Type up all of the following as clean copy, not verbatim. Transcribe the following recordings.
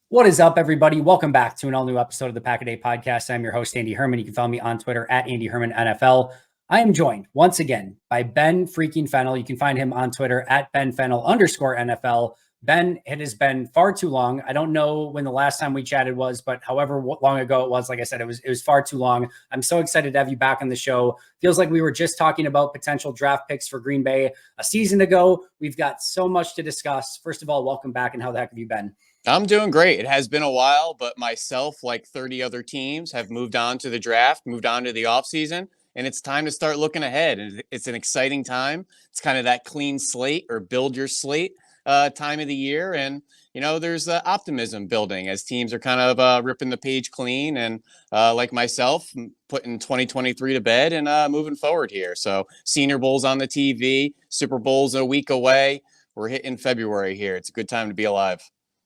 What is up, everybody? Welcome back to an all-new episode of the Pack a Day podcast. I'm your host, Andy Herman. You can follow me on Twitter at Andy Herman NFL. I am joined once again by Ben freaking Fennell. You can find him on Twitter at Ben Fennell _NFL. Ben, it has been far too long. I don't know when the last time we chatted was, but however long ago it was, like I said, it was far too long. I'm so excited to have you back on the show. Feels like we were just talking about potential draft picks for Green Bay a season ago. We've got so much to discuss. First of all, welcome back, and how the heck have you been? I'm doing great. It has been a while, but myself, like 30 other teams, have moved on to the draft, moved on to the offseason, and it's time to start looking ahead. And it's an exciting time. It's kind of that clean slate or build your slate time of the year. And, there's optimism building as teams are kind of ripping the page clean. And like myself, putting 2023 to bed and moving forward here. So Senior Bowl's on the TV, Super Bowl's a week away. We're hitting February here. It's a good time to be alive.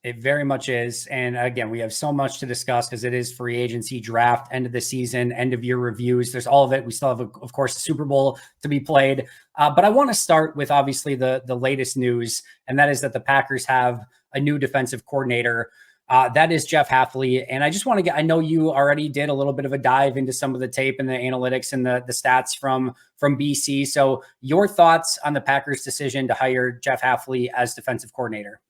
It very much is. And again, we have so much to discuss because it is free agency, draft, end of the season, end of year reviews. There's all of it. We still have, of course, the Super Bowl to be played. But I want to start with obviously the latest news, and that is that the Packers have a new defensive coordinator. That is Jeff Hafley. And I just want to I know you already did a little bit of a dive into some of the tape and the analytics and the stats from BC. So your thoughts on the Packers' decision to hire Jeff Hafley as defensive coordinator?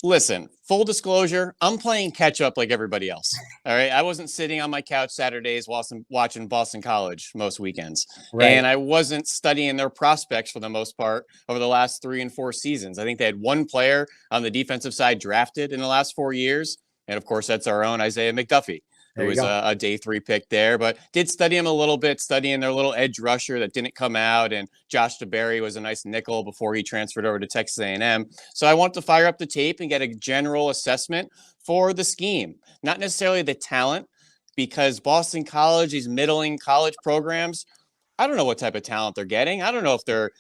Listen, full disclosure, I'm playing catch up like everybody else. All right. I wasn't sitting on my couch Saturdays watching Boston College most weekends. Right. And I wasn't studying their prospects for the most part over the last 3 and 4 seasons. I think they had one player on the defensive side drafted in the last 4 years. And of course, that's our own Isaiah McDuffie, who was a day 3 pick there, but did study him a little bit, studying their little edge rusher that didn't come out. And Josh DeBerry was a nice nickel before he transferred over to Texas A&M. So I want to fire up the tape and get a general assessment for the scheme, not necessarily the talent, because Boston College, these middling college programs, I don't know what type of talent they're getting. I don't know if they're,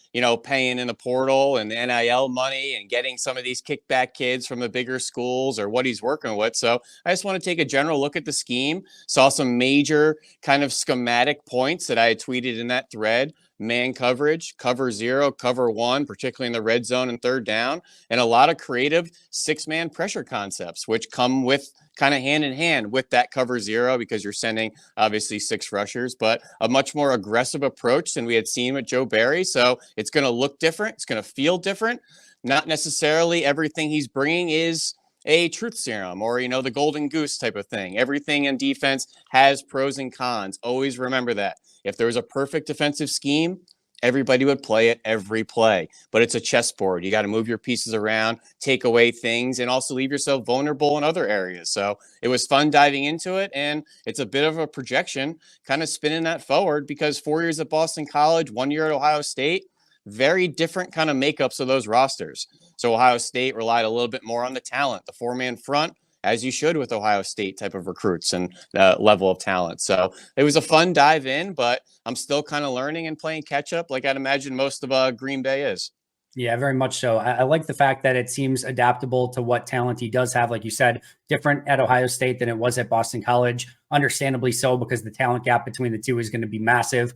paying in the portal and the NIL money and getting some of these kickback kids from the bigger schools or what he's working with. So I just want to take a general look at the scheme. Saw some major kind of schematic points that I had tweeted in that thread. Man coverage, cover 0, cover 1, particularly in the red zone and third down, and a lot of creative 6-man pressure concepts, which come with kind of hand in hand with that cover 0 because you're sending obviously 6 rushers, but a much more aggressive approach than we had seen with Joe Barry. So it's going to look different. It's going to feel different. Not necessarily everything he's bringing is a truth serum or, the golden goose type of thing. Everything in defense has pros and cons. Always remember that. If there was a perfect defensive scheme, everybody would play it every play, but it's a chessboard. You got to move your pieces around, take away things, and also leave yourself vulnerable in other areas. So it was fun diving into it, and it's a bit of a projection, kind of spinning that forward because 4 years at Boston College, 1 year at Ohio State, very different kind of makeups of those rosters. So Ohio State relied a little bit more on the talent, the 4-man front, as you should with Ohio State type of recruits and level of talent. So it was a fun dive in, but I'm still kind of learning and playing catch up like I'd imagine most of Green Bay is. Yeah, very much so. I like the fact that it seems adaptable to what talent he does have. Like you said, different at Ohio State than it was at Boston College. Understandably so, because the talent gap between the two is going to be massive.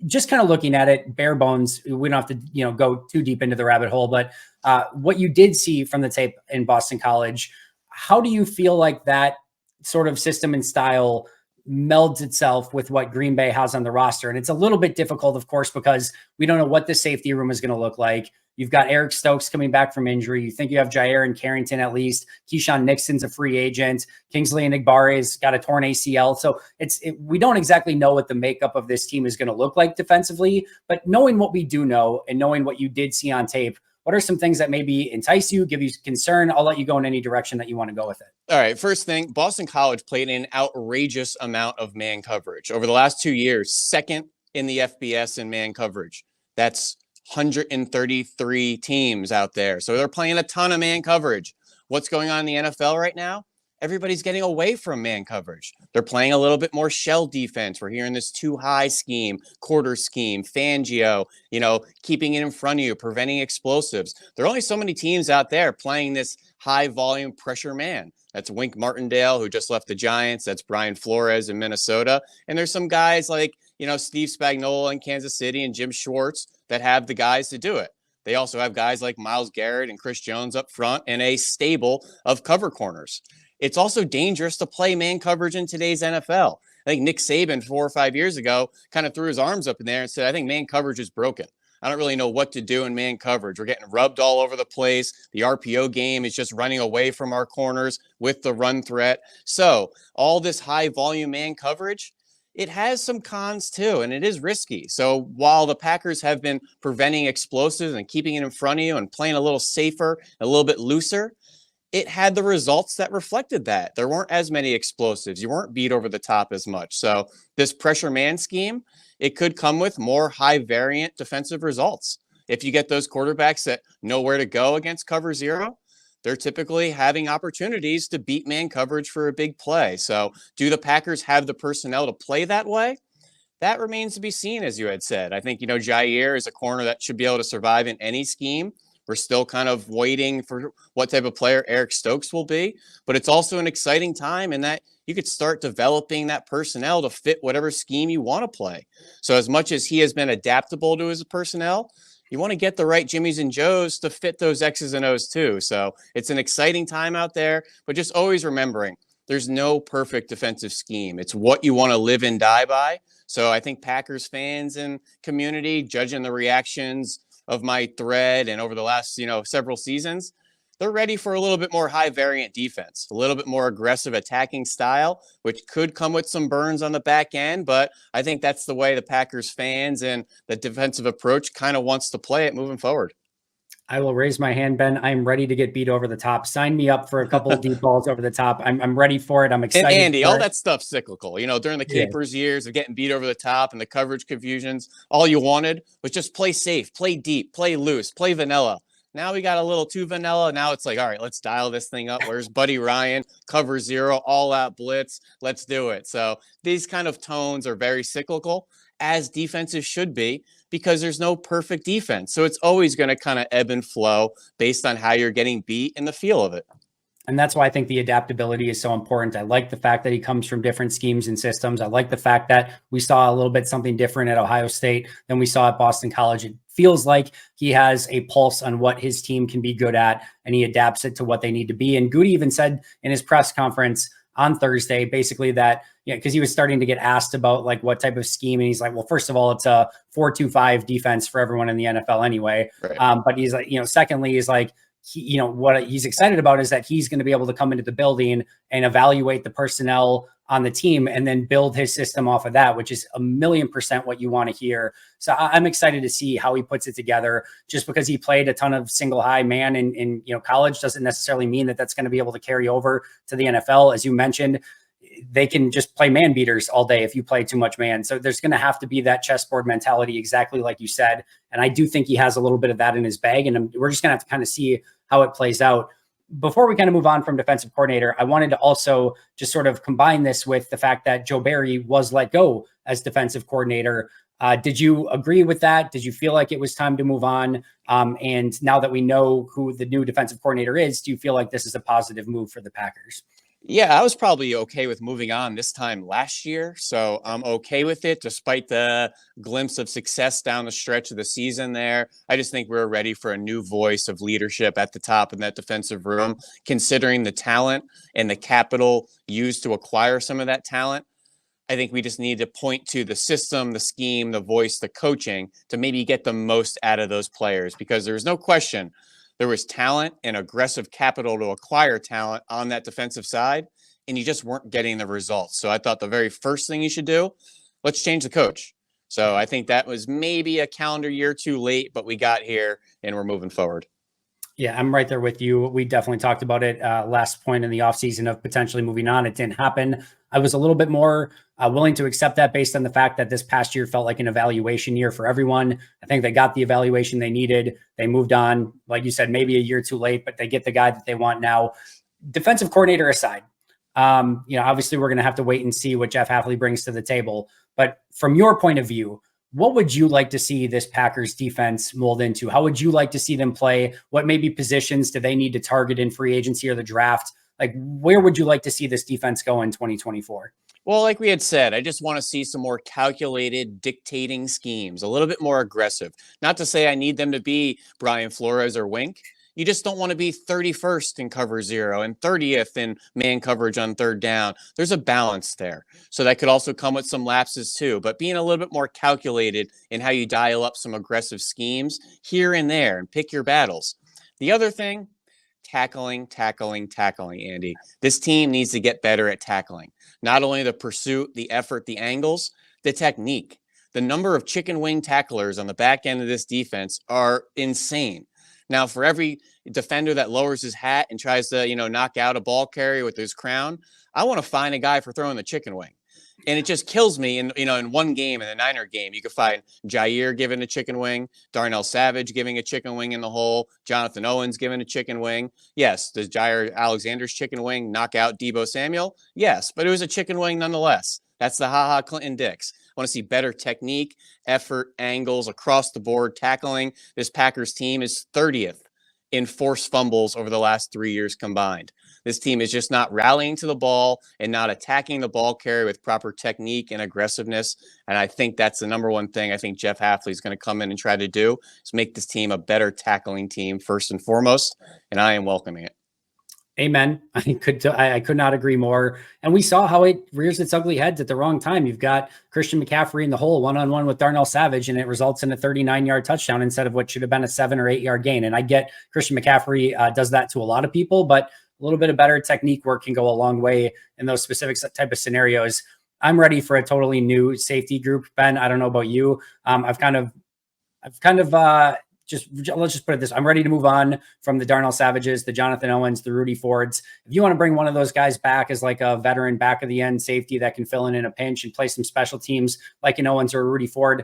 Just kind of looking at it, bare bones, we don't have to go too deep into the rabbit hole, but what you did see from the tape in Boston College, how do you feel like that sort of system and style melds itself with what Green Bay has on the roster? And it's a little bit difficult, of course, because we don't know what the safety room is going to look like. You've got Eric Stokes coming back from injury. You think you have Jair and Carrington at least. Keyshawn Nixon's a free agent. Kingsley Enagbari's got a torn ACL. So we don't exactly know what the makeup of this team is going to look like defensively. But knowing what we do know and knowing what you did see on tape, what are some things that maybe entice you, give you concern? I'll let you go in any direction that you want to go with it. All right. First thing, Boston College played an outrageous amount of man coverage. Over the last 2 years, second in the FBS in man coverage. That's 133 teams out there. So they're playing a ton of man coverage. What's going on in the NFL right now? Everybody's getting away from man coverage. They're playing a little bit more shell defense. We're hearing this too high scheme, quarter scheme, Fangio, keeping it in front of you, preventing explosives. There are only so many teams out there playing this high volume pressure man. That's Wink Martindale, who just left the Giants. That's Brian Flores in Minnesota. And there's some guys like, Steve Spagnuolo in Kansas City and Jim Schwartz that have the guys to do it. They also have guys like Myles Garrett and Chris Jones up front and a stable of cover corners. it's also dangerous to play man coverage in today's NFL. I think Nick Saban 4 or 5 years ago kind of threw his arms up in there and said, I think man coverage is broken. I don't really know what to do in man coverage. We're getting rubbed all over the place. The RPO game is just running away from our corners with the run threat. So all this high volume man coverage, it has some cons too, and it is risky. So while the Packers have been preventing explosives and keeping it in front of you and playing a little safer, a little bit looser, it had the results that reflected that. There weren't as many explosives. You weren't beat over the top as much. So this pressure man scheme, it could come with more high variant defensive results. If you get those quarterbacks that know where to go against cover zero, they're typically having opportunities to beat man coverage for a big play. So do the Packers have the personnel to play that way? That remains to be seen, as you had said. I think, Jair is a corner that should be able to survive in any scheme. We're still kind of waiting for what type of player Eric Stokes will be, but it's also an exciting time in that you could start developing that personnel to fit whatever scheme you want to play. So as much as he has been adaptable to his personnel, you want to get the right Jimmies and Joes to fit those X's and O's too. So it's an exciting time out there, but just always remembering there's no perfect defensive scheme. It's what you want to live and die by. So I think Packers fans and community, judging the reactions of my thread and over the last, several seasons, they're ready for a little bit more high variant defense, a little bit more aggressive attacking style, which could come with some burns on the back end. But I think that's the way the Packers fans and the defensive approach kind of wants to play it moving forward. I will raise my hand, Ben. I'm ready to get beat over the top. Sign me up for a couple of deep balls over the top. I'm ready for it. I'm excited. And Andy, all that stuff's cyclical. During the Capers years of getting beat over the top and the coverage confusions, all you wanted was just play safe, play deep, play loose, play vanilla. Now we got a little too vanilla. Now it's like, all right, let's dial this thing up. Where's Buddy Ryan? Cover zero, all out blitz. Let's do it. So these kind of tones are very cyclical, as defenses should be, because there's no perfect defense. So it's always going to kind of ebb and flow based on how you're getting beat and the feel of it. And that's why I think the adaptability is so important. I like the fact that he comes from different schemes and systems. I like the fact that we saw a little bit something different at Ohio State than we saw at Boston College. It feels like he has a pulse on what his team can be good at, and he adapts it to what they need to be. And Goody even said in his press conference on Thursday, basically that, because he was starting to get asked about like what type of scheme. And he's like, well, first of all, it's a 4-2-5 defense for everyone in the NFL anyway. Right. But he's like, secondly, he's like, what he's excited about is that he's going to be able to come into the building and evaluate the personnel on the team and then build his system off of that, which is 1,000,000% what you want to hear. So I'm excited to see how he puts it together. Just because he played a ton of single high man in college doesn't necessarily mean that that's going to be able to carry over to the NFL. As you mentioned, they can just play man beaters all day if you play too much man. So there's going to have to be that chessboard mentality, exactly like you said. And I do think he has a little bit of that in his bag, and we're just going to have to kind of see how it plays out. Before we kind of move on from defensive coordinator, I wanted to also just sort of combine this with the fact that Joe Barry was let go as defensive coordinator. Did you agree with that? Did you feel like it was time to move on? And now that we know who the new defensive coordinator is, do you feel like this is a positive move for the Packers? Yeah, I was probably okay with moving on this time last year. So I'm okay with it, despite the glimpse of success down the stretch of the season there. I just think we're ready for a new voice of leadership at the top in that defensive room, considering the talent and the capital used to acquire some of that talent. I think we just need to point to the system, the scheme, the voice, the coaching to maybe get the most out of those players, because there's no question there was talent and aggressive capital to acquire talent on that defensive side, and you just weren't getting the results. So I thought the very first thing you should do, let's change the coach. So I think that was maybe a calendar year too late, but we got here and we're moving forward. Yeah, I'm right there with you. We definitely talked about it last point in the offseason of potentially moving on. It didn't happen. I was a little bit more willing to accept that based on the fact that this past year felt like an evaluation year for everyone. I think they got the evaluation they needed. They moved on, like you said, maybe a year too late, but they get the guy that they want now. Defensive coordinator aside, obviously we're going to have to wait and see what Jeff Hafley brings to the table. But from your point of view, what would you like to see this Packers defense mold into? How would you like to see them play? What maybe positions do they need to target in free agency or the draft? Like, where would you like to see this defense go in 2024? Well, like we had said, I just want to see some more calculated dictating schemes, a little bit more aggressive. Not to say I need them to be Brian Flores or Wink. You just don't want to be 31st in cover 0 and 30th in man coverage on third down. There's a balance there. So that could also come with some lapses too, but being a little bit more calculated in how you dial up some aggressive schemes here and there and pick your battles. The other thing, tackling, Andy. This team needs to get better at tackling. Not only the pursuit, the effort, the angles, the technique. The number of chicken wing tacklers on the back end of this defense are insane. Now, for every defender that lowers his hat and tries to, knock out a ball carrier with his crown, I want to find a guy for throwing the chicken wing. And it just kills me in one game, in the Niner game, you could find Jair giving a chicken wing, Darnell Savage giving a chicken wing in the hole, Jonathan Owens giving a chicken wing. Yes, does Jair Alexander's chicken wing knock out Deebo Samuel? Yes, but it was a chicken wing nonetheless. That's the Ha-Ha Clinton Dix. I want to see better technique, effort, angles across the board, tackling. This Packers team is 30th in forced fumbles over the last 3 years combined. This team is just not rallying to the ball and not attacking the ball carrier with proper technique and aggressiveness. And I think that's the number one thing I think Jeff Hafley is going to come in and try to do, is make this team a better tackling team first and foremost. And I am welcoming it. Amen. I could not agree more. And we saw how it rears its ugly heads at the wrong time. You've got Christian McCaffrey in the hole one-on-one with Darnell Savage, and it results in a 39-yard touchdown instead of what should have been a 7 or 8 yard gain. And I get Christian McCaffrey does that to a lot of people, but a little bit of better technique work can go a long way in those specific type of scenarios. I'm ready for a totally new safety group, Ben. I don't know about you. Let's just put it this. I'm ready to move on from the Darnell Savages, the Jonathan Owens, the Rudy Fords. If you want to bring one of those guys back as like a veteran back of the end safety that can fill in a pinch and play some special teams like an Owens or a Rudy Ford,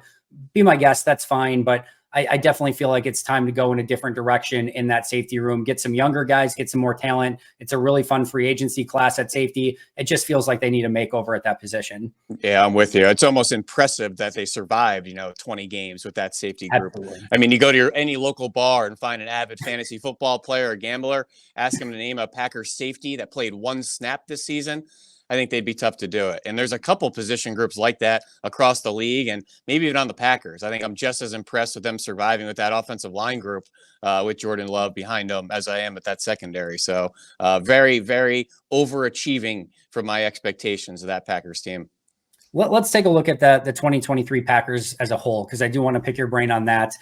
be my guest. That's fine. But I definitely feel like it's time to go in a different direction in that safety room, get some younger guys, get some more talent. It's a really fun free agency class at safety. It just feels like they need a makeover at that position. Yeah, I'm with you. It's almost impressive that they survived, 20 games with that safety group. Absolutely. I mean, you go to any local bar and find an avid fantasy football player or gambler, ask them to name a Packers safety that played one snap this season. I think they'd be tough to do it. And there's a couple position groups like that across the league and maybe even on the Packers. I think I'm just as impressed with them surviving with that offensive line group with Jordan Love behind them as I am with that secondary. So very, very overachieving from my expectations of that Packers team. Let's take a look at the 2023 Packers as a whole, because I do want to pick your brain on that.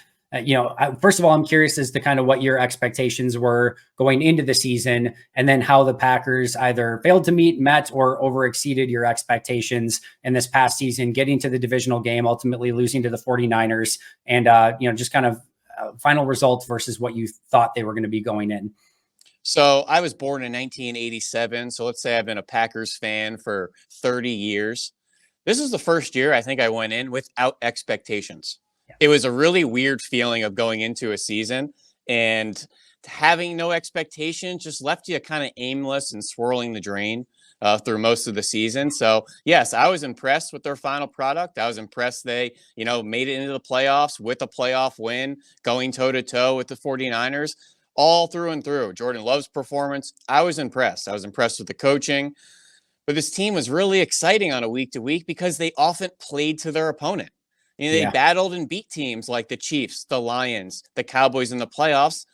First of all, I'm curious as to kind of what your expectations were going into the season, and then how the Packers either failed to meet, met, or overexceeded your expectations in this past season, getting to the divisional game, ultimately losing to the 49ers, and just kind of final results versus what you thought they were going to be going in. So I was born in 1987. So let's say I've been a Packers fan for 30 years. This is the first year I think I went in without expectations. It was a really weird feeling of going into a season and having no expectations just left you kind of aimless and swirling the drain through most of the season. So yes, I was impressed with their final product. I was impressed they, made it into the playoffs with a playoff win, going toe to toe with the 49ers all through and through. Jordan Love's performance, I was impressed. I was impressed with the coaching, but this team was really exciting on a week to week because they often played to their opponent. They battled and beat teams like the Chiefs, the Lions, the Cowboys in the playoffs.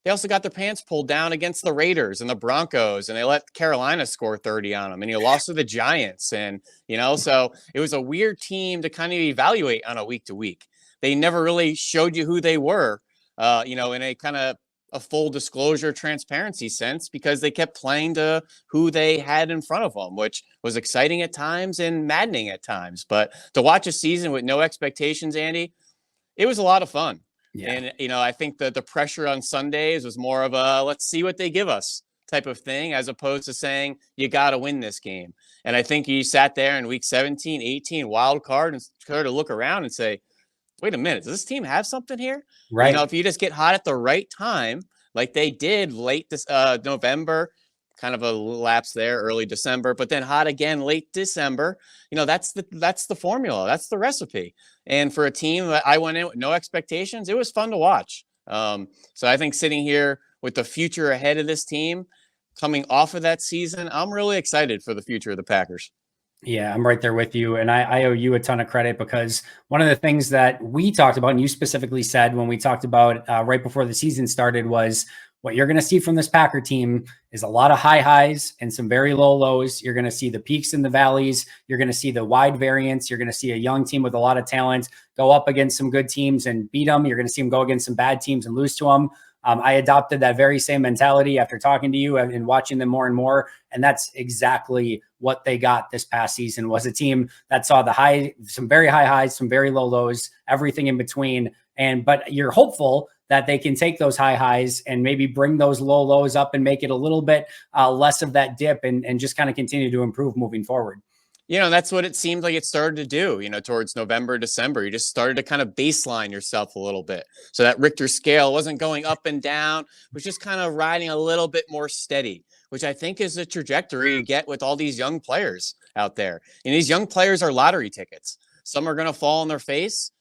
They also got their pants pulled down against the Raiders and the Broncos, and they let Carolina score 30 on them. And you lost to the Giants. And, so it was a weird team to kind of evaluate on a week to week. They never really showed you who they were, in a kind of a full disclosure transparency sense, because they kept playing to who they had in front of them, which was exciting at times and maddening at times. But to watch a season with no expectations, Andy, it was a lot of fun. Yeah. And, I think that the pressure on Sundays was more of a let's see what they give us type of thing, as opposed to saying you got to win this game. And I think you sat there in week 17, 18, wild card, and started to look around and say, wait a minute, does this team have something here? Right. If you just get hot at the right time, like they did late this November, kind of a lapse there, early December, but then hot again late December. That's the formula. That's the recipe. And for a team that I went in with no expectations, it was fun to watch. So I think sitting here with the future ahead of this team, coming off of that season, I'm really excited for the future of the Packers. Yeah, I'm right there with you. And I owe you a ton of credit, because one of the things that we talked about, and you specifically said when we talked about right before the season started, was What you're going to see from this Packer team is a lot of high highs and some very low lows. You're going to see the peaks and the valleys. You're going to see the wide variance. You're going to see a young team with a lot of talent go up against some good teams and beat them. You're going to see them go against some bad teams and lose to them. I adopted that very same mentality after talking to you and watching them more and more. And that's exactly what they got this past season, was a team that saw some very high highs, some very low lows, everything in between. But you're hopeful that they can take those high highs and maybe bring those low lows up and make it a little bit less of that dip and just kind of continue to improve moving forward. That's what it seemed like it started to do, towards November, December. You just started to kind of baseline yourself a little bit. So that Richter scale wasn't going up and down, it was just kind of riding a little bit more steady, which I think is the trajectory you get with all these young players out there. And these young players are lottery tickets. Some are going to fall on their face,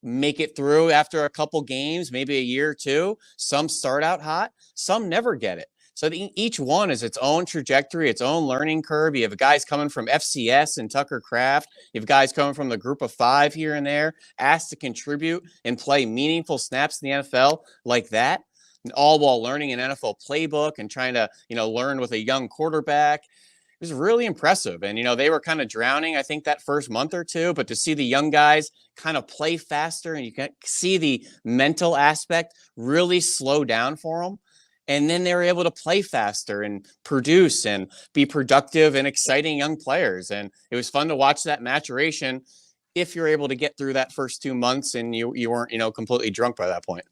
make it through after a couple games, maybe a year or two. Some start out hot, some never get it. So each one is its own trajectory, its own learning curve. You have guys coming from FCS and Tucker Kraft. You have guys coming from the group of 5 here and there, asked to contribute and play meaningful snaps in the NFL like that, all while learning an NFL playbook and trying to, learn with a young quarterback. It was really impressive. And, they were kind of drowning, I think, that first month or two. But to see the young guys kind of play faster and you can see the mental aspect really slow down for them. And then they were able to play faster and produce and be productive and exciting young players. And it was fun to watch that maturation if you're able to get through that first 2 months and you weren't, completely drunk by that point.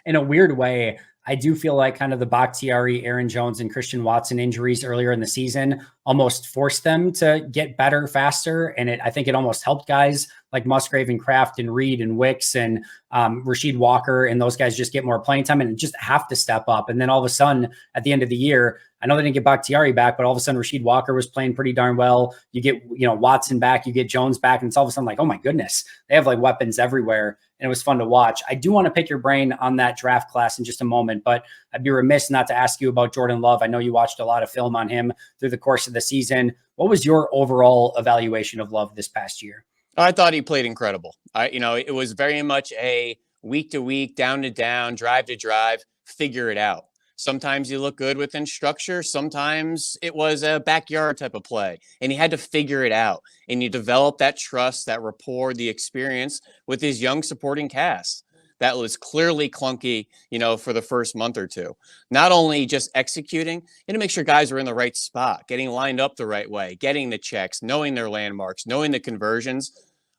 In a weird way, I do feel like kind of the Bakhtiari, Aaron Jones, and Christian Watson injuries earlier in the season almost forced them to get better faster. And I think it almost helped guys like Musgrave and Kraft and Reed and Wicks and Rasheed Walker and those guys just get more playing time and just have to step up. And then all of a sudden at the end of the year, I know they didn't get Bakhtiari back, but all of a sudden Rasheed Walker was playing pretty darn well. You get, Watson back, you get Jones back, and it's all of a sudden like, oh my goodness, they have like weapons everywhere. And it was fun to watch. I do want to pick your brain on that draft class in just a moment, but I'd be remiss not to ask you about Jordan Love. I know you watched a lot of film on him through the course of the season. What was your overall evaluation of Love this past year? I thought he played incredible. It was very much a week to week, down to down, drive to drive, figure it out. Sometimes you look good within structure. Sometimes it was a backyard type of play and he had to figure it out. And you develop that trust, that rapport, the experience with his young supporting cast. That was clearly clunky, for the first month or two. Not only just executing, to make sure guys were in the right spot, getting lined up the right way, getting the checks, knowing their landmarks, knowing the conversions.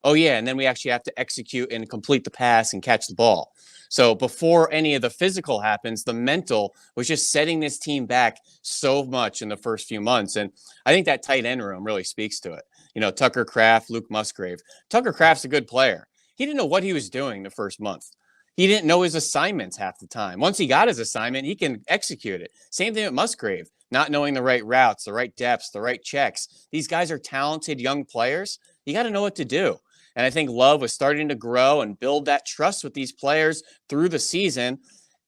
Oh, yeah. And then we actually have to execute and complete the pass and catch the ball. So before any of the physical happens, the mental was just setting this team back so much in the first few months. And I think that tight end room really speaks to it. Tucker Kraft, Luke Musgrave. Tucker Kraft's a good player. He didn't know what he was doing the first month. He didn't know his assignments half the time. Once he got his assignment, he can execute it. Same thing with Musgrave, not knowing the right routes, the right depths, the right checks. These guys are talented young players. You got to know what to do. And I think Love was starting to grow and build that trust with these players through the season,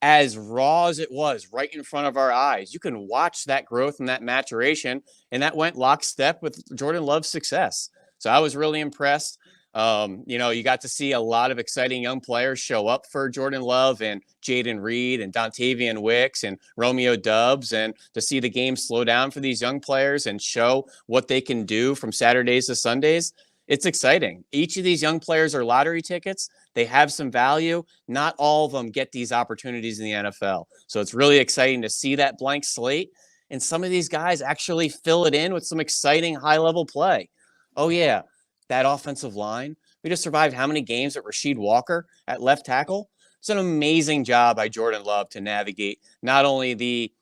as raw as it was right in front of our eyes. You can watch that growth and that maturation, and that went lockstep with Jordan Love's success. So I was really impressed. You got to see a lot of exciting young players show up for Jordan Love and Jaden Reed and Dontavian Wicks and Romeo Doubs, and to see the game slow down for these young players and show what they can do from Saturdays to Sundays. It's exciting. Each of these young players are lottery tickets. They have some value. Not all of them get these opportunities in the NFL. So it's really exciting to see that blank slate and some of these guys actually fill it in with some exciting high-level play. Oh, yeah. That offensive line. We just survived how many games at Rasheed Walker at left tackle? It's an amazing job by Jordan Love to navigate not only the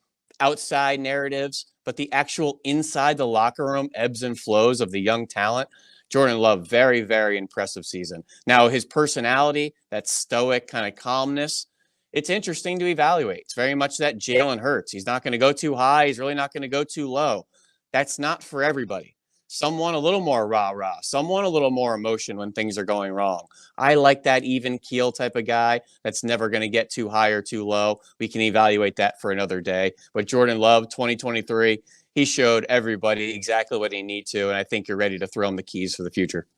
outside narratives, but the actual inside the locker room ebbs and flows of the young talent. Jordan Love, very, very impressive season. Now, his personality, that stoic kind of calmness, it's interesting to evaluate. It's very much that Jalen Hurts. He's not going to go too high. He's really not going to go too low. That's not for everybody. Some want a little more rah-rah. Some want a little more emotion when things are going wrong. I like that even keel type of guy that's never going to get too high or too low. We can evaluate that for another day. But Jordan Love, 2023, he showed everybody exactly what he needs to, and I think you're ready to throw him the keys for the future.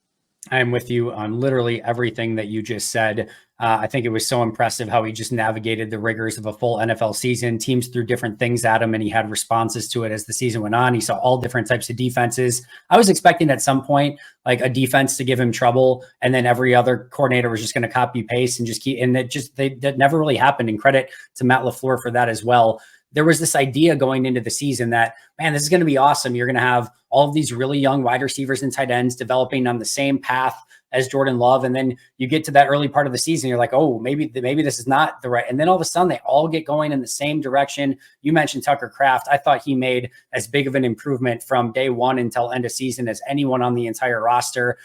I'm with you on literally everything that you just said. I think it was so impressive how he just navigated the rigors of a full NFL season. Teams threw different things at him, and he had responses to it as the season went on. He saw all different types of defenses. I was expecting at some point like a defense to give him trouble, and then every other coordinator was just going to copy paste and just keep. And that never really happened. And credit to Matt LaFleur for that as well. There was this idea going into the season that, man, this is going to be awesome. You're going to have all of these really young wide receivers and tight ends developing on the same path as Jordan Love. And then you get to that early part of the season, you're like, oh, maybe this is not the right. And then all of a sudden they all get going in the same direction. You mentioned Tucker Kraft. I thought he made as big of an improvement from day one until end of season as anyone on the entire roster.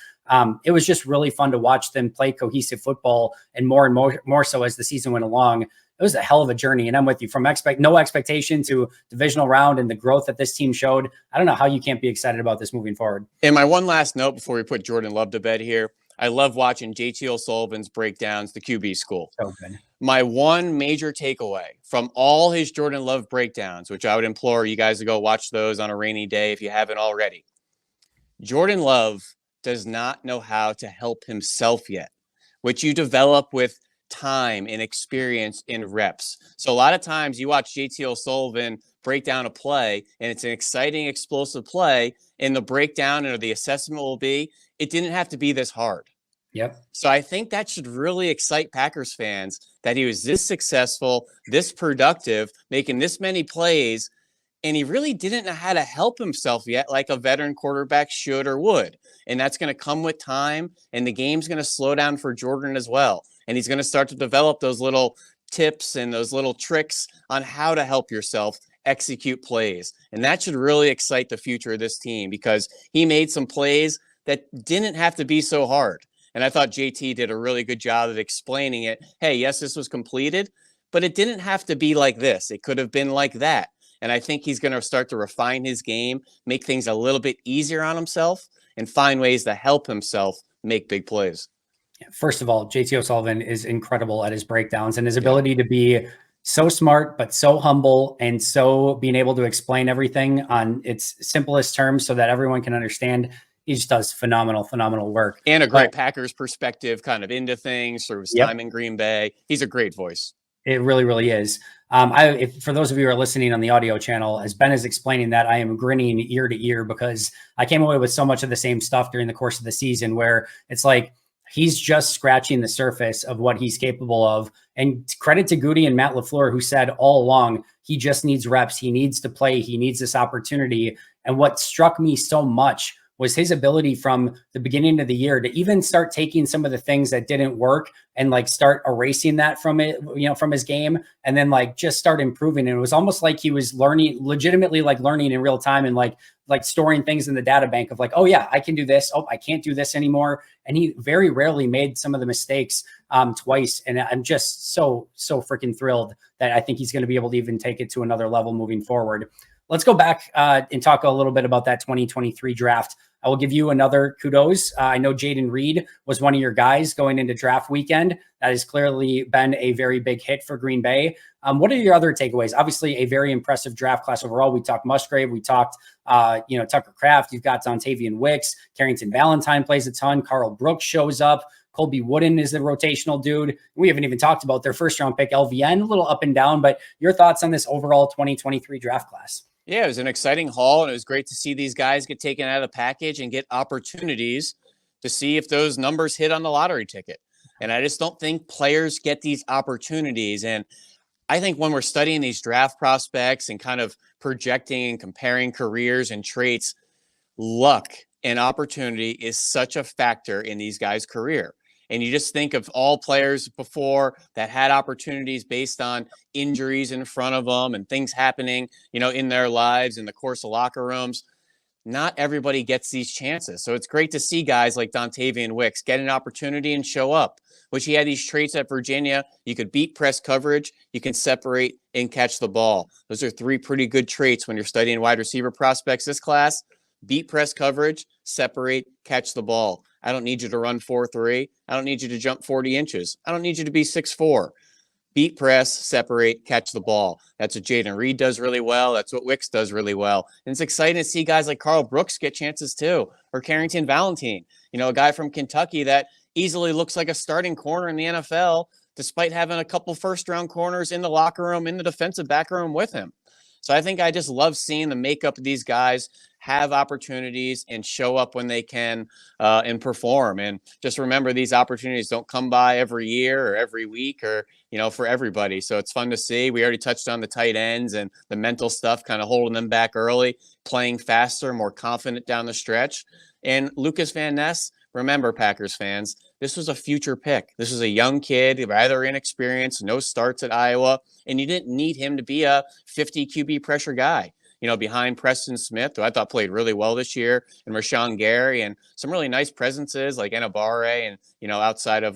It was just really fun to watch them play cohesive football, and more so as the season went along. It was a hell of a journey. And I'm with you, from no expectation to divisional round and the growth that this team showed. I don't know how you can't be excited about this moving forward. And my one last note before we put Jordan Love to bed here, I love watching JT O'Sullivan's breakdowns, the QB school. So good. My one major takeaway from all his Jordan Love breakdowns, which I would implore you guys to go watch those on a rainy day if you haven't already. Jordan Love does not know how to help himself yet, which you develop with time and experience in reps. So a lot of times you watch JT O'Sullivan break down a play, and it's an exciting, explosive play, and the breakdown or the assessment will be, it didn't have to be this hard. Yep. So I think that should really excite Packers fans, that he was this successful, this productive, making this many plays, and he really didn't know how to help himself yet like a veteran quarterback should or would. And that's going to come with time, and the game's going to slow down for Jordan as well. And he's going to start to develop those little tips and those little tricks on how to help yourself execute plays. And that should really excite the future of this team, because he made some plays that didn't have to be so hard. And I thought JT did a really good job of explaining it. Hey, yes, this was completed, but it didn't have to be like this. It could have been like that. And I think he's going to start to refine his game, make things a little bit easier on himself, and find ways to help himself make big plays. First of all, JT O'Sullivan is incredible at his breakdowns, and his ability to be so smart, but so humble, and so being able to explain everything on its simplest terms so that everyone can understand. He just does phenomenal work. And a great Packers perspective kind of into things through his time in Green Bay. He's a great voice. It really, really is. For those of you who are listening on the audio channel, as Ben is explaining that, I am grinning ear to ear, because I came away with so much of the same stuff during the course of the season, where it's like, he's just scratching the surface of what he's capable of. And credit to Goody and Matt LaFleur, who said all along, he just needs reps. He needs to play. He needs this opportunity. And what struck me so much was his ability from the beginning of the year to even start taking some of the things that didn't work and like start erasing that from it, from his game, and then like just start improving. And it was almost like he was legitimately learning in real time, and like storing things in the data bank of like, oh yeah, I can do this. Oh, I can't do this anymore. And he very rarely made some of the mistakes twice. And I'm just so freaking thrilled that I think he's going to be able to even take it to another level moving forward. Let's go back and talk a little bit about that 2023 draft. I will give you another kudos. I know Jaden Reed was one of your guys going into draft weekend. That has clearly been a very big hit for Green Bay. What are your other takeaways? Obviously, a very impressive draft class overall. We talked Musgrave. We talked, Tucker Kraft. You've got Dontavian Wicks. Carrington Valentine plays a ton. Carl Brooks shows up. Colby Wooden is the rotational dude. We haven't even talked about their first-round pick, LVN, a little up and down. But your thoughts on this overall 2023 draft class? Yeah, it was an exciting haul, and it was great to see these guys get taken out of the package and get opportunities to see if those numbers hit on the lottery ticket. And I just don't think players get these opportunities. And I think when we're studying these draft prospects and kind of projecting and comparing careers and traits, luck and opportunity is such a factor in these guys' career. And you just think of all players before that had opportunities based on injuries in front of them and things happening, in their lives in the course of locker rooms. Not everybody gets these chances. So it's great to see guys like Dontavian Wicks get an opportunity and show up, which he had these traits at Virginia. You could beat press coverage. You can separate and catch the ball. Those are three pretty good traits when you're studying wide receiver prospects this class. Beat press coverage, separate, catch the ball. I don't need you to run 4.3. I don't need you to jump 40 inches. I don't need you to be 6'4". Beat press, separate, catch the ball. That's what Jaden Reed does really well. That's what Wicks does really well. And it's exciting to see guys like Carl Brooks get chances too, or Carrington Valentine, a guy from Kentucky that easily looks like a starting corner in the NFL, despite having a couple first-round corners in the locker room, in the defensive back room with him. So I think I just love seeing the makeup of these guys have opportunities and show up when they can and perform. And just remember, these opportunities don't come by every year or every week or, for everybody. So it's fun to see. We already touched on the tight ends and the mental stuff, kind of holding them back early, playing faster, more confident down the stretch. And Lucas Van Ness, remember, Packers fans, this was a future pick. This was a young kid, rather inexperienced, no starts at Iowa, and you didn't need him to be a 50 QB pressure guy. Behind Preston Smith, who I thought played really well this year, and Rashawn Gary, and some really nice presences like Enabare, and outside of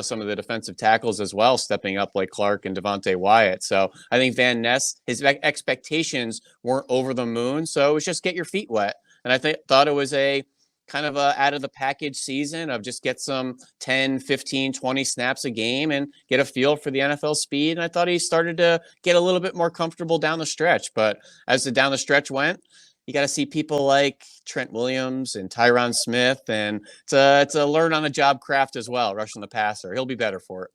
some of the defensive tackles as well, stepping up like Clark and Devontae Wyatt. So I think Van Ness, his expectations weren't over the moon, so it was just get your feet wet. And I thought it was a kind of a out of the package season of just get some 10, 15, 20 snaps a game and get a feel for the NFL speed. And I thought he started to get a little bit more comfortable down the stretch. But as the down the stretch went, you got to see people like Trent Williams and Tyron Smith. And it's a learn on the job craft as well, rushing the passer. He'll be better for it.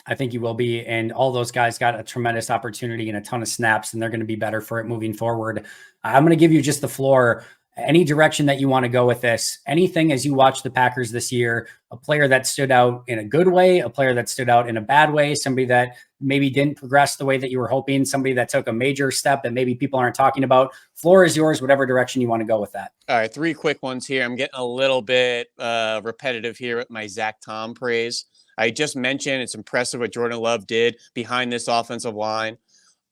I think you will be. And all those guys got a tremendous opportunity and a ton of snaps, and they're going to be better for it moving forward. I'm going to give you just the floor. Any direction that you want to go with this, anything as you watch the Packers this year, a player that stood out in a good way, a player that stood out in a bad way, somebody that maybe didn't progress the way that you were hoping, somebody that took a major step that maybe people aren't talking about. Floor is yours, whatever direction you want to go with that. All right, 3 quick ones here. I'm getting a little bit repetitive here with my Zach Tom praise. I just mentioned it's impressive what Jordan Love did behind this offensive line.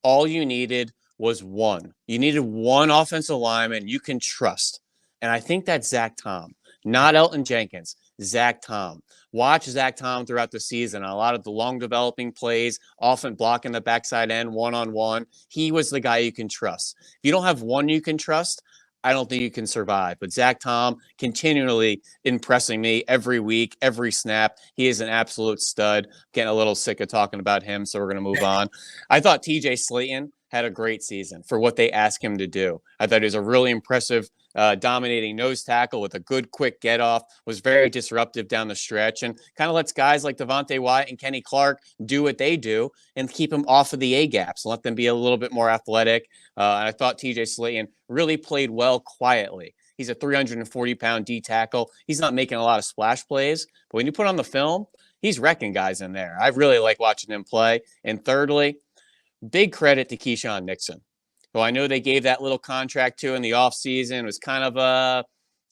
All you needed was one. You needed one offensive lineman you can trust. And I think that's Zach Tom, not Elton Jenkins, Zach Tom. Watch Zach Tom throughout the season. A lot of the long developing plays, often blocking the backside end one-on-one. He was the guy you can trust. If you don't have one you can trust, I don't think you can survive. But Zach Tom continually impressing me every week, every snap. He is an absolute stud. Getting a little sick of talking about him, so we're going to move on. I thought TJ Slayton had a great season for what they asked him to do. I thought he was a really impressive, dominating nose tackle with a good, quick get off, was very disruptive down the stretch, and kind of lets guys like Devontae Wyatt and Kenny Clark do what they do and keep them off of the A-gaps and let them be a little bit more athletic. And I thought TJ Slayton really played well quietly. He's a 340-pound D tackle. He's not making a lot of splash plays, but when you put on the film, he's wrecking guys in there. I really like watching him play. And thirdly, big credit to Keyshawn Nixon, who I know they gave that little contract to in the offseason. It was kind of a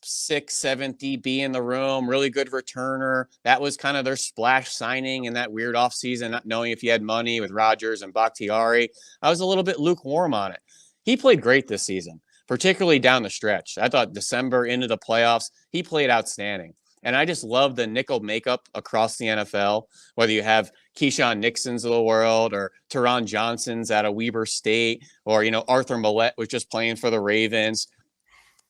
6th, 7th DB in the room, really good returner. That was kind of their splash signing in that weird offseason, not knowing if he had money with Rodgers and Bakhtiari. I was a little bit lukewarm on it. He played great this season, particularly down the stretch. I thought December into the playoffs, he played outstanding. And I just love the nickel makeup across the NFL, whether you have Keyshawn Nixon's of the world or Teron Johnson's out of Weber State, or, Arthur Millette was just playing for the Ravens.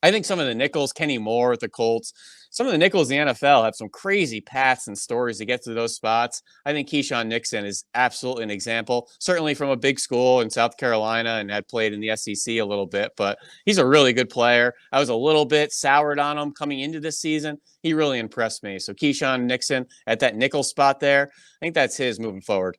I think some of the nickels, Kenny Moore at the Colts, some of the nickels in the NFL have some crazy paths and stories to get to those spots. I think Keyshawn Nixon is absolutely an example, certainly from a big school in South Carolina and had played in the SEC a little bit, but he's a really good player. I was a little bit soured on him coming into this season. He really impressed me. So Keyshawn Nixon at that nickel spot there, I think that's his moving forward.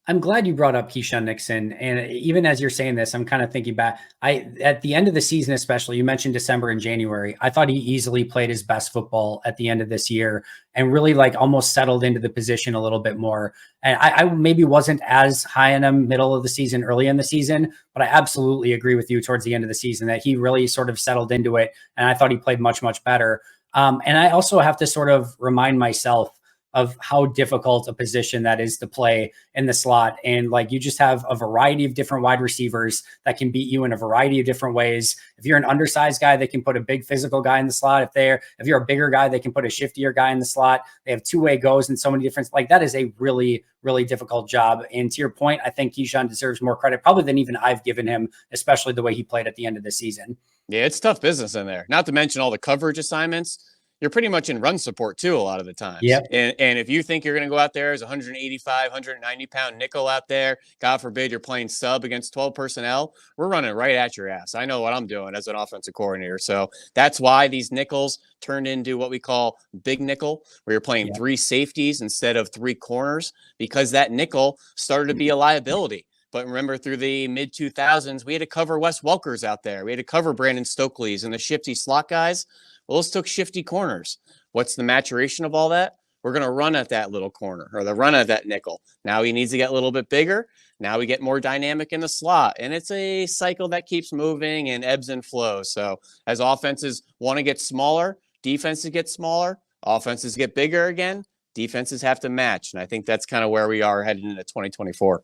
I'm glad you brought up Keyshawn Nixon. And even as you're saying this, I'm kind of thinking back. At the end of the season, especially, you mentioned December and January. I thought he easily played his best football at the end of this year and really almost settled into the position a little bit more. And I maybe wasn't as high in him middle of the season, early in the season, but I absolutely agree with you towards the end of the season that he really sort of settled into it. And I thought he played much, much better. And I also have to sort of remind myself of how difficult a position that is to play in the slot. And you just have a variety of different wide receivers that can beat you in a variety of different ways. If you're an undersized guy, they can put a big physical guy in the slot. If you're a bigger guy, they can put a shiftier guy in the slot. They have two-way goes and so many different, that is a really, really difficult job. And to your point, I think Keyshawn deserves more credit probably than even I've given him, especially the way he played at the end of the season. Yeah, it's tough business in there. Not to mention all the coverage assignments. you're pretty much in run support too a lot of the times. Yep. And if you think you're going to go out there as a 185, 190-pound nickel out there, God forbid you're playing sub against 12 personnel, we're running right at your ass. I know what I'm doing as an offensive coordinator. So that's why these nickels turned into what we call big nickel, where you're playing three safeties instead of three corners, because that nickel started to be a liability. But remember, through the mid-2000s, we had to cover Wes Welkers out there. We had to cover Brandon Stokely's and the shifty slot guys. Well, those took shifty corners. What's the maturation of all that? We're going to run at that little corner, or the run at that nickel. Now he needs to get a little bit bigger. Now we get more dynamic in the slot. And it's a cycle that keeps moving and ebbs and flows. So as offenses want to get smaller, defenses get smaller, offenses get bigger again, defenses have to match. And I think that's kind of where we are heading into 2024.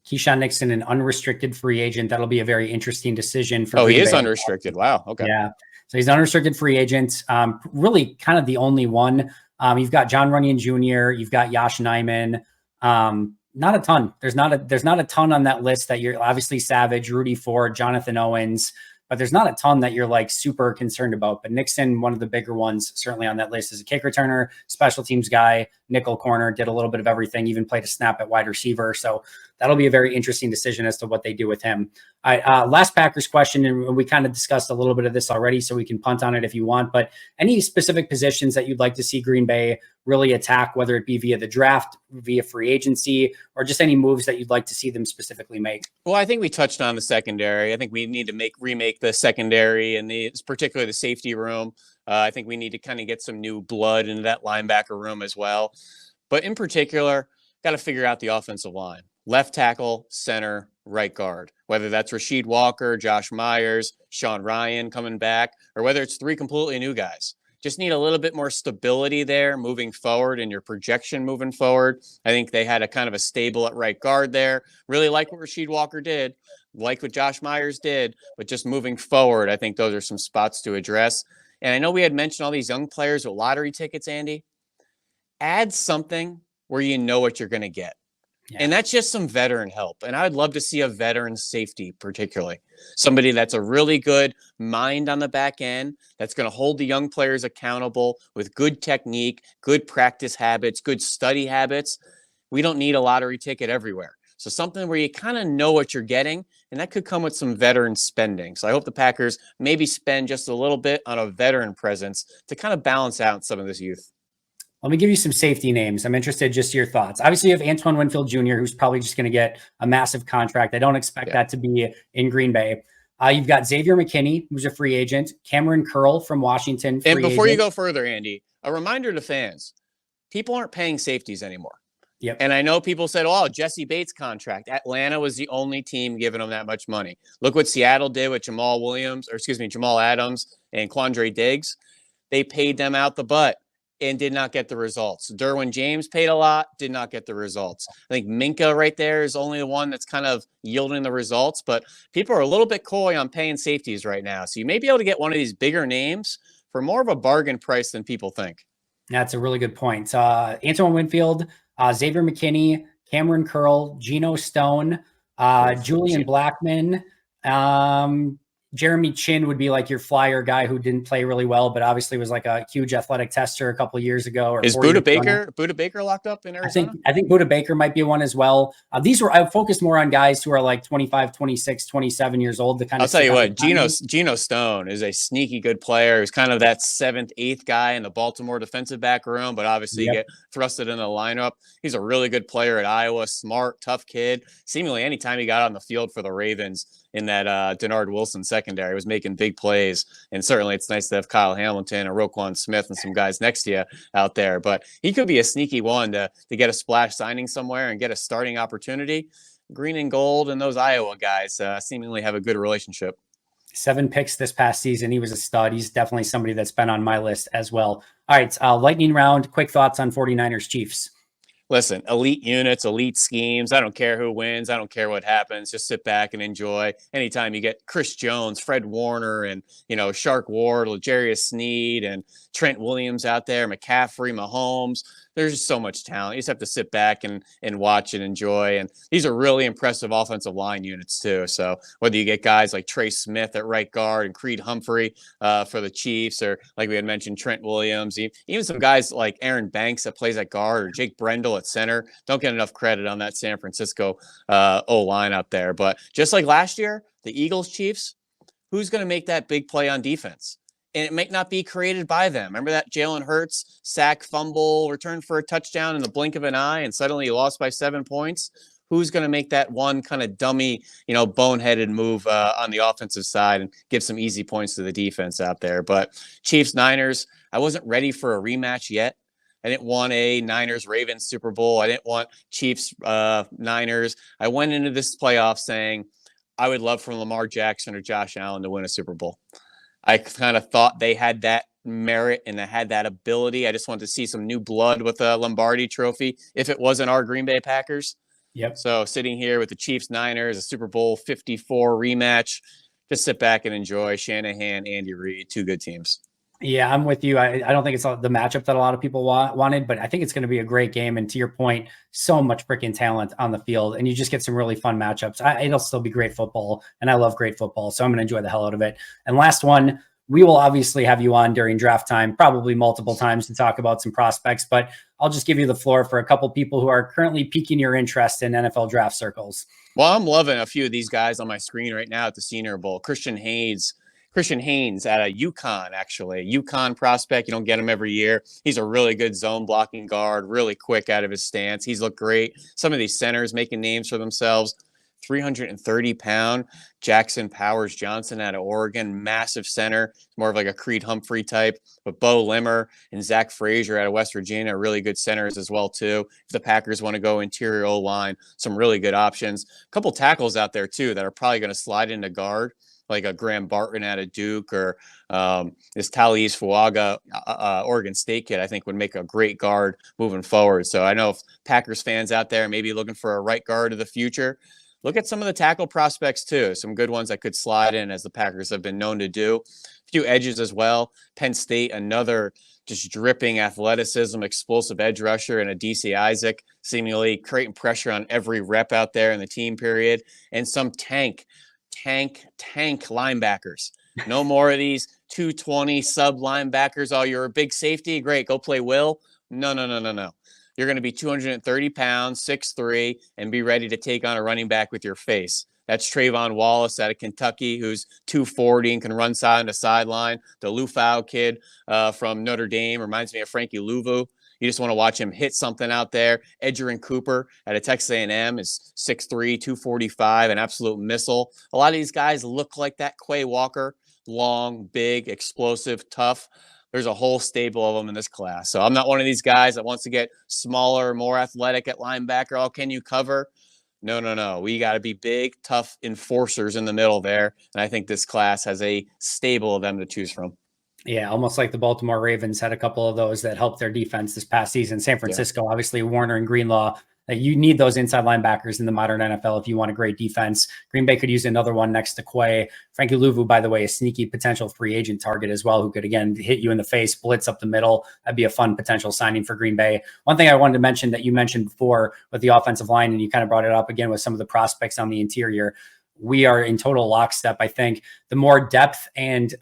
Keyshawn Nixon, an unrestricted free agent. That'll be a very interesting decision for. Oh, Green he is Bay. Unrestricted. Wow. Okay. Yeah. So he's an unrestricted free agent. Really kind of the only one. You've got John Runyon Jr. You've got Yash Nyman. Not a ton. There's not a ton on that list that you're obviously Savage, Rudy Ford, Jonathan Owens, but there's not a ton that you're like super concerned about. But Nixon, one of the bigger ones, certainly on that list, is a kick returner, special teams guy, nickel corner, did a little bit of everything, even played a snap at wide receiver. So that'll be a very interesting decision as to what they do with him. All right, last Packers question, and we kind of discussed a little bit of this already, so we can punt on it if you want. But any specific positions that you'd like to see Green Bay really attack, whether it be via the draft, via free agency, or just any moves that you'd like to see them specifically make? Well, I think we touched on the secondary. I think we need to remake the secondary, and particularly the safety room. I think we need to kind of get some new blood into that linebacker room as well. But in particular, got to figure out the offensive line. Left tackle, center, right guard, whether that's Rasheed Walker, Josh Myers, Sean Ryan coming back, or whether it's three completely new guys. Just need a little bit more stability there moving forward in your projection moving forward. I think they had a kind of a stable at right guard there. Really like what Rasheed Walker did, like what Josh Myers did, but just moving forward, I think those are some spots to address. And I know we had mentioned all these young players with lottery tickets, Andy. Add something where you know what you're going to get. Yeah. And that's just some veteran help. And I would love to see a veteran safety, particularly somebody that's a really good mind on the back end, that's going to hold the young players accountable with good technique, good practice habits, good study habits. We don't need a lottery ticket everywhere. So something where you kind of know what you're getting, and that could come with some veteran spending. So I hope the Packers maybe spend just a little bit on a veteran presence to kind of balance out some of this youth. Let me give you some safety names. I'm interested just your thoughts. Obviously, you have Antoine Winfield Jr., who's probably just going to get a massive contract. I don't expect that to be in Green Bay. You've got Xavier McKinney, who's a free agent. Cameron Curl from Washington. And before you go further, Andy, a reminder to fans, people aren't paying safeties anymore. Yep. And I know people said, oh, Jesse Bates contract. Atlanta was the only team giving them that much money. Look what Seattle did with Jamal Adams and Quandre Diggs. They paid them out the butt and did not get the results. Derwin James paid a lot, did not get the results. I think Minka right there is only the one that's kind of yielding the results, but people are a little bit coy on paying safeties right now. So you may be able to get one of these bigger names for more of a bargain price than people think. That's a really good point. Antoine Winfield, Xavier McKinney, Cameron Curl, Geno Stone, Julian Blackman, Jeremy Chin would be like your flyer guy who didn't play really well, but obviously was like a huge athletic tester a couple of years ago. Is Buda Baker locked up in Arizona? I think Buda Baker might be one as well. I focused more on guys who are like 25, 26, 27 years old. I'll tell you what, Geno Stone is a sneaky good player. He's kind of that 7th, 8th guy in the Baltimore defensive back room, but obviously you get thrusted in the lineup. He's a really good player at Iowa, smart, tough kid. Seemingly anytime he got on the field for the Ravens, in that Denard Wilson secondary, was making big plays. And certainly it's nice to have Kyle Hamilton and Roquan Smith and some guys next to you out there. But he could be a sneaky one to get a splash signing somewhere and get a starting opportunity. Green and gold and those Iowa guys seemingly have a good relationship. 7 picks this past season. He was a stud. He's definitely somebody that's been on my list as well. All right, lightning round. Quick thoughts on 49ers Chiefs. Listen, elite units, elite schemes. I don't care who wins. I don't care what happens. Just sit back and enjoy. Anytime you get Chris Jones, Fred Warner, and, Shark Ward, L'Jarius Sneed, and Trent Williams out there, McCaffrey, Mahomes, there's just so much talent. You just have to sit back and watch and enjoy. And these are really impressive offensive line units too. So whether you get guys like Trey Smith at right guard and Creed Humphrey for the Chiefs, or like we had mentioned, Trent Williams, even some guys like Aaron Banks that plays at guard, or Jake Brendel at center, don't get enough credit on that San Francisco O-line out there. But just like last year, the Eagles, Chiefs, who's going to make that big play on defense? And it might not be created by them. Remember that Jalen Hurts sack, fumble, return for a touchdown in the blink of an eye, and suddenly you lost by 7 points? Who's going to make that one kind of dummy, boneheaded move on the offensive side and give some easy points to the defense out there? But Chiefs, Niners, I wasn't ready for a rematch yet. I didn't want a Niners-Ravens Super Bowl. I didn't want Chiefs, Niners. I went into this playoff saying I would love for Lamar Jackson or Josh Allen to win a Super Bowl. I kind of thought they had that merit and they had that ability. I just wanted to see some new blood with a Lombardi trophy if it wasn't our Green Bay Packers. Yep. So sitting here with the Chiefs Niners, a Super Bowl 54 rematch, just sit back and enjoy. Shanahan, Andy Reid, two good teams. Yeah, I'm with you. I don't think it's the matchup that a lot of people wanted, but I think it's going to be a great game. And to your point, so much freaking talent on the field, and you just get some really fun matchups. It'll still be great football, and I love great football, so I'm going to enjoy the hell out of it. And last one, we will obviously have you on during draft time, probably multiple times, to talk about some prospects, but I'll just give you the floor for a couple people who are currently piquing your interest in NFL draft circles. Well, I'm loving a few of these guys on my screen right now at the Senior Bowl. Christian Haynes out of UConn, actually. UConn prospect. You don't get him every year. He's a really good zone blocking guard, really quick out of his stance. He's looked great. Some of these centers making names for themselves. 330-pound Jackson Powers Johnson out of Oregon, massive center, more of like a Creed Humphrey type. But Bo Limmer and Zach Frazier out of West Virginia are really good centers as well too. If the Packers want to go interior O-line, some really good options. A couple tackles out there too that are probably going to slide into guard, like a Graham Barton out of Duke, or this Talise Fuaga, Oregon State kid, I think would make a great guard moving forward. So I know if Packers fans out there maybe looking for a right guard of the future, look at some of the tackle prospects too. Some good ones that could slide in, as the Packers have been known to do. A few edges as well. Penn State, another just dripping athleticism, explosive edge rusher, and a DC Isaac, seemingly creating pressure on every rep out there in the team period. And some tank linebackers. No more of these 220 sub linebackers. Oh, you're a big safety? Great, go play Will. No. You're going to be 230 pounds, 6'3", and be ready to take on a running back with your face. That's Trayvon Wallace out of Kentucky, who's 240 and can run side to sideline. The Lufau kid from Notre Dame reminds me of Frankie Louvu. You just want to watch him hit something out there. Edgerrin Cooper out of Texas A&M is 6'3", 245, an absolute missile. A lot of these guys look like that Quay Walker, long, big, explosive, tough. There's a whole stable of them in this class. So I'm not one of these guys that wants to get smaller, more athletic at linebacker. Oh, can you cover? No. We got to be big, tough enforcers in the middle there. And I think this class has a stable of them to choose from. Yeah, almost like the Baltimore Ravens had a couple of those that helped their defense this past season. San Francisco, obviously Warner and Greenlaw. You need those inside linebackers in the modern NFL if you want a great defense. Green Bay could use another one next to Quay. Frankie Louvu, by the way, a sneaky potential free agent target as well, who could, again, hit you in the face, blitz up the middle. That'd be a fun potential signing for Green Bay. One thing I wanted to mention that you mentioned before with the offensive line, and you kind of brought it up again with some of the prospects on the interior, we are in total lockstep. I think the more depth and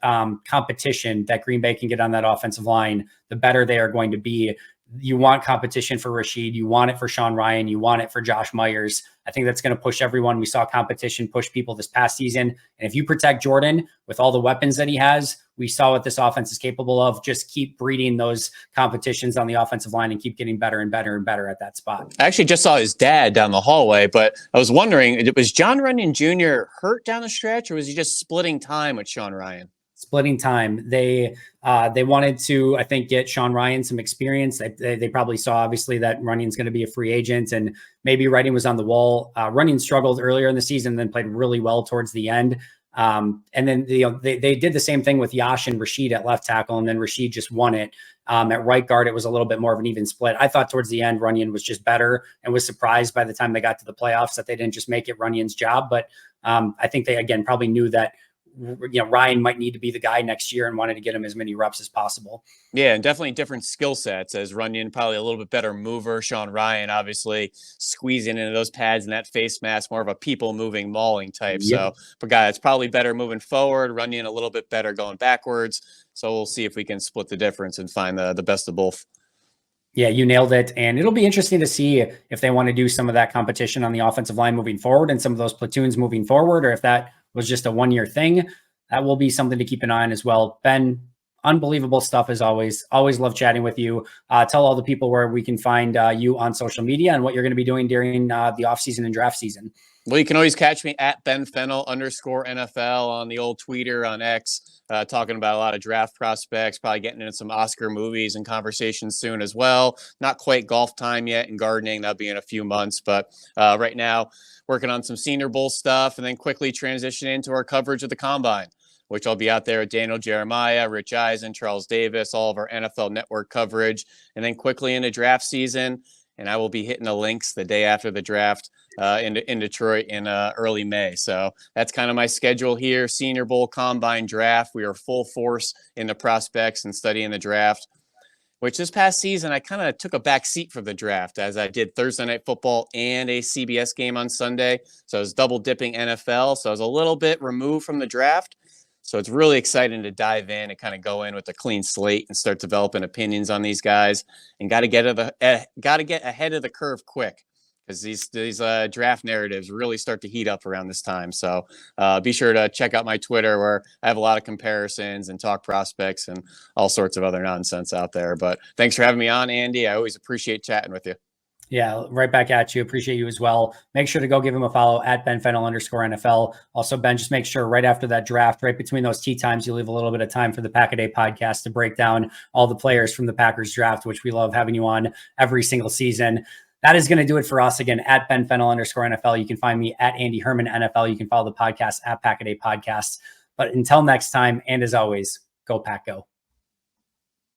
competition that Green Bay can get on that offensive line, the better they are going to be. You want competition for Rashid. You want it for Sean Ryan. You want it for Josh Myers. I think that's going to push everyone. We saw competition push people this past season. And if you protect Jordan with all the weapons that he has, we saw what this offense is capable of. Just keep breeding those competitions on the offensive line and keep getting better and better and better at that spot. I actually just saw his dad down the hallway, but I was wondering, was John Runyon Jr. hurt down the stretch, or was he just splitting time with Sean Ryan? Splitting time. They wanted to, I think, get Sean Ryan some experience. They probably saw, obviously, that Runyon's going to be a free agent, and maybe writing was on the wall. Runyon struggled earlier in the season, then played really well towards the end. And then they did the same thing with Yash and Rashid at left tackle, and then Rashid just won it. At right guard, it was a little bit more of an even split. I thought towards the end, Runyon was just better, and was surprised by the time they got to the playoffs that they didn't just make it Runyon's job. But I think they, again, probably knew that Ryan might need to be the guy next year and wanted to get him as many reps as possible. Yeah, and definitely different skill sets, as Runyon, probably a little bit better mover. Sean Ryan, obviously squeezing into those pads and that face mask, more of a people moving, mauling type. Yep. So, but guy, it's probably better moving forward. Runyon a little bit better going backwards. So we'll see if we can split the difference and find the best of both. Yeah, you nailed it. And it'll be interesting to see if they want to do some of that competition on the offensive line moving forward and some of those platoons moving forward, or if that was just a one-year thing. That will be something to keep an eye on as well. Ben, unbelievable stuff as always. Always love chatting with you. Tell all the people where we can find you on social media and what you're going to be doing during the offseason and draft season. Well, you can always catch me at Ben Fennell _NFL on the old Tweeter on X, talking about a lot of draft prospects, probably getting into some Oscar movies and conversations soon as well. Not quite golf time yet and gardening. That'll be in a few months. But right now, working on some Senior Bowl stuff and then quickly transition into our coverage of the Combine, which I'll be out there with Daniel Jeremiah, Rich Eisen, Charles Davis, all of our NFL Network coverage, and then quickly into draft season. And I will be hitting the links the day after the draft in Detroit in early May. So that's kind of my schedule here. Senior Bowl, Combine, draft. We are full force in the prospects and studying the draft, which this past season, I kind of took a back seat for the draft as I did Thursday Night Football and a CBS game on Sunday. So I was double dipping NFL. So I was a little bit removed from the draft. So it's really exciting to dive in and kind of go in with a clean slate and start developing opinions on these guys. And got to get ahead of the curve quick, because these draft narratives really start to heat up around this time. So be sure to check out my Twitter, where I have a lot of comparisons and talk prospects and all sorts of other nonsense out there. But thanks for having me on, Andy. I always appreciate chatting with you. Yeah, right back at you. Appreciate you as well. Make sure to go give him a follow at Ben Fennell _NFL. Also, Ben, just make sure right after that draft, right between those tee times, you leave a little bit of time for the Pack a Day podcast to break down all the players from the Packers draft, which we love having you on every single season. That is going to do it for us. Again, at Ben Fennell _NFL. You can find me at Andy Herman NFL. You can follow the podcast at Pack a Day Podcasts. But until next time, and as always, go Pack Go.